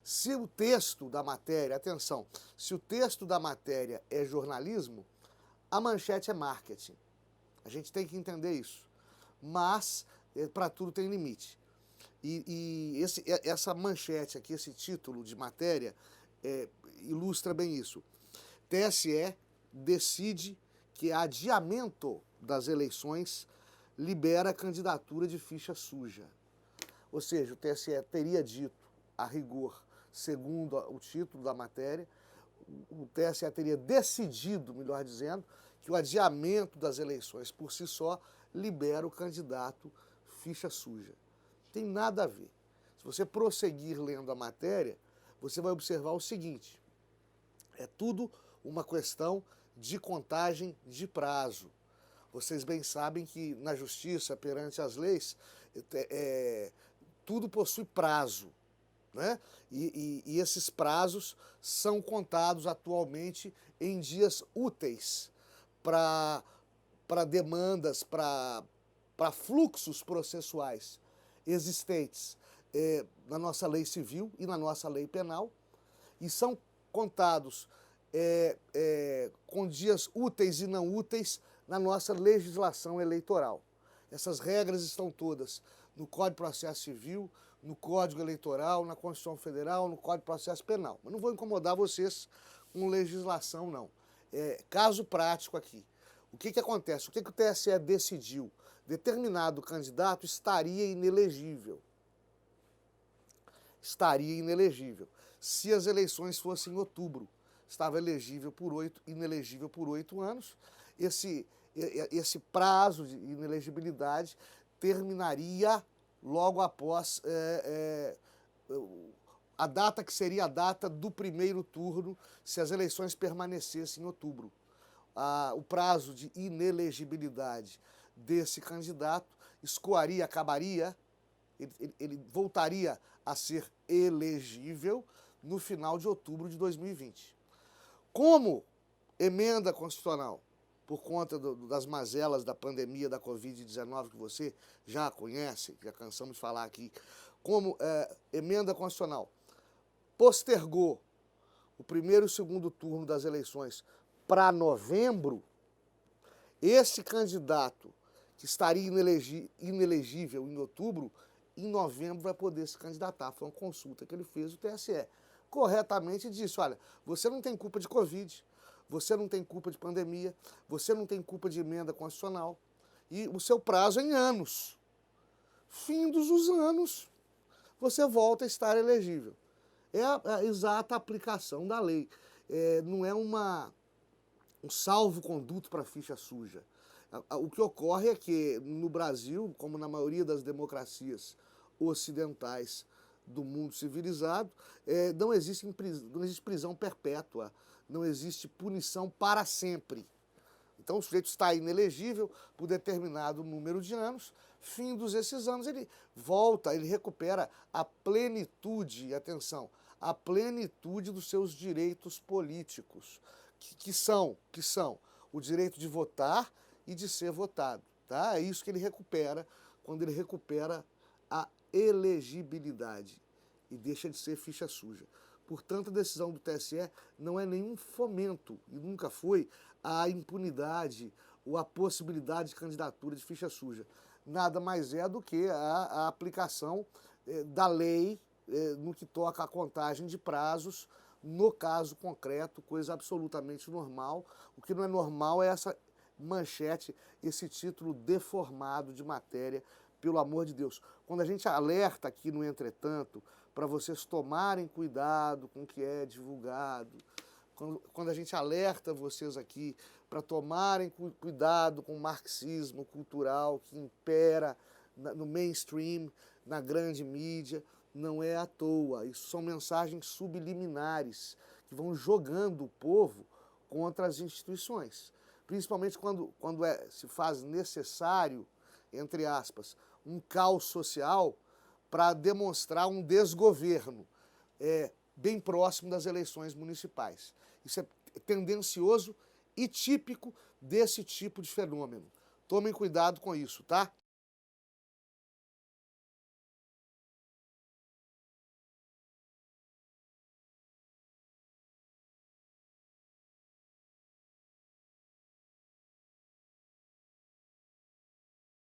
Se o texto da matéria, atenção, se o texto da matéria é jornalismo, a manchete é marketing. A gente tem que entender isso. Mas, para tudo tem limite. Essa manchete aqui, esse título de matéria, ilustra bem isso. TSE decide que adiamento das eleições libera a candidatura de ficha suja. Ou seja, o TSE teria dito, a rigor, segundo o título da matéria, o TSE teria decidido, melhor dizendo, que o adiamento das eleições por si só libera o candidato ficha suja. Tem nada a ver. Se você prosseguir lendo a matéria, você vai observar o seguinte: é tudo uma questão de contagem de prazo. Vocês bem sabem que na justiça, perante as leis, tudo possui prazo, né? E esses prazos são contados atualmente em dias úteis para demandas, para fluxos processuais existentes na nossa lei civil e na nossa lei penal, e são contados com dias úteis e não úteis na nossa legislação eleitoral. Essas regras estão todas no Código de Processo Civil, no Código Eleitoral, na Constituição Federal, no Código de Processo Penal. Mas não vou incomodar vocês com legislação, não. Caso prático aqui. O que acontece? O que o TSE decidiu? Determinado candidato estaria inelegível. Estaria inelegível. Se as eleições fossem em outubro, estava inelegível por 8 anos. Esse prazo de inelegibilidade terminaria logo após a data que seria a data do primeiro turno, se as eleições permanecessem em outubro. O prazo de inelegibilidade desse candidato escoaria, acabaria, ele voltaria a ser elegível no final de outubro de 2020. Como emenda constitucional, por conta das mazelas da pandemia da Covid-19, que você já conhece, já cansamos de falar aqui, como emenda constitucional postergou o primeiro e o segundo turno das eleições para novembro, esse candidato que estaria inelegível em outubro, em novembro vai poder se candidatar. Foi uma consulta que ele fez, o TSE corretamente disse: olha, você não tem culpa de Covid, você não tem culpa de pandemia, você não tem culpa de emenda constitucional, e o seu prazo é em anos. Findos os anos, você volta a estar elegível. É a exata aplicação da lei. Não é um salvo-conduto para ficha suja. O que ocorre é que no Brasil, como na maioria das democracias ocidentais do mundo civilizado, não existe prisão perpétua, não existe punição para sempre. Então o sujeito está inelegível por determinado número de anos, findos esses anos ele volta, ele recupera a plenitude, atenção, a plenitude dos seus direitos políticos, que são o direito de votar e de ser votado. Tá? É isso que ele recupera quando ele recupera a elegibilidade e deixa de ser ficha suja. Portanto, a decisão do TSE não é nenhum fomento, e nunca foi, à impunidade ou à possibilidade de candidatura de ficha suja. Nada mais é do que a aplicação da lei no que toca à contagem de prazos, no caso concreto, coisa absolutamente normal. O que não é normal é essa manchete, esse título deformado de matéria, pelo amor de Deus. Quando a gente alerta aqui no Entretanto, para vocês tomarem cuidado com o que é divulgado, quando a gente alerta vocês aqui para tomarem cuidado com o marxismo cultural que impera no mainstream, na grande mídia, não é à toa. Isso são mensagens subliminares que vão jogando o povo contra as instituições. Principalmente quando se faz necessário, entre aspas, um caos social para demonstrar um desgoverno bem próximo das eleições municipais. Isso é tendencioso e típico desse tipo de fenômeno. Tomem cuidado com isso, tá?